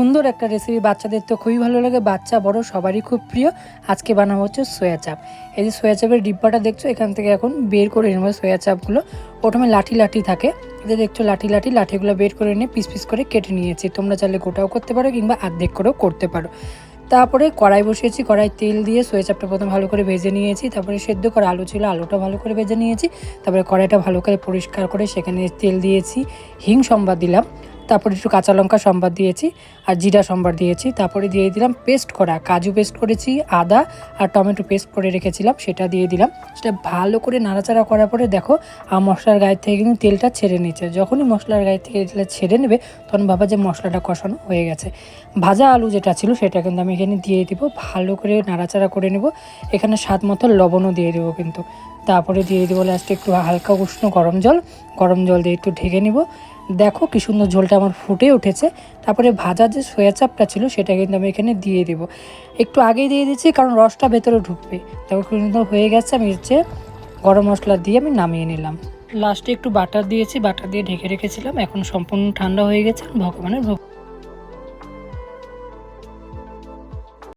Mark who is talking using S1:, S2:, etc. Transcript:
S1: সুন্দর একটা রেসিপি, বাচ্চাদের তো খুবই ভালো লাগে, বাচ্চা বড় সবারই খুব প্রিয়। আজকে বানাবো হচ্ছে সোয়া চাপ। এই যে সোয়া চাপের ডিব্বাটা দেখছো, এখান থেকে এখন বের করে নেবো সোয়া চাপগুলো। প্রথমে লাঠি লাঠি থাকে, এই যে দেখছো লাঠিগুলো বের করে নিয়ে পিস পিস করে কেটে নিয়েছি। তোমরা চাইলে গোটাও করতে পারো কিংবা অর্ধেক করেও করতে পারো। তারপরে কড়াই বসিয়েছি, কড়াই তেল দিয়ে সোয়া চাপটা প্রথমে ভালো করে ভেজে নিয়েছি। তারপরে সেদ্ধ করা আলু ছিল, আলুটা ভালো করে ভেজে নিয়েছি। তারপরে কড়াইটা ভালো করে পরিষ্কার করে সেখানে তেল দিয়েছি, হিং সম্বাদ দিলাম, তারপরে একটু কাঁচা লঙ্কা সম্বাদ দিয়েছি আর জিরা সম্বাদ দিয়েছি। তারপরে দিয়ে দিলাম পেস্ট করা কাজু পেস্ট করেছি, আদা আর টমেটো পেস্ট করে রেখেছিলাম সেটা দিয়ে দিলাম। সেটা ভালো করে নাড়াচাড়া করার পরে দেখো মশলার গায়ে থেকে কিন্তু তেলটা ছেড়ে নিচ্ছে। যখনই মশলার গায়ে থেকে তেলটা ছেড়ে নেবে তখন ভাবা যে মশলাটা কষানো হয়ে গেছে। ভাজা আলু যেটা ছিল সেটা কিন্তু আমি এখানে দিয়ে দিব, ভালো করে নাড়াচাড়া করে নেব। এখানে স্বাদ মতো লবণও দিয়ে দেবো কিন্তু। তারপরে দিয়ে দেবো লাস্টে একটু হালকা উষ্ণ গরম জল দিয়ে একটু ঢেকে নিব। দেখো কি সুন্দর ঝোলটা আমার ফুটে উঠেছে। তারপরে ভাজা যে সোয়া চাপটা ছিল সেটা কিন্তু আমি এখানে দিয়ে দেবো। একটু আগেই দিয়ে দিচ্ছি কারণ রসটা ভেতরে ঢুকবে। তারপর কিন্তু হয়ে গেছে, আমি হচ্ছে গরম মশলা দিয়ে আমি নামিয়ে নিলাম। লাস্টে একটু বাটার দিয়েছি, বাটার দিয়ে ঢেকে রেখেছিলাম। এখন সম্পূর্ণ ঠান্ডা হয়ে গেছে, ভগবানের ভোগ।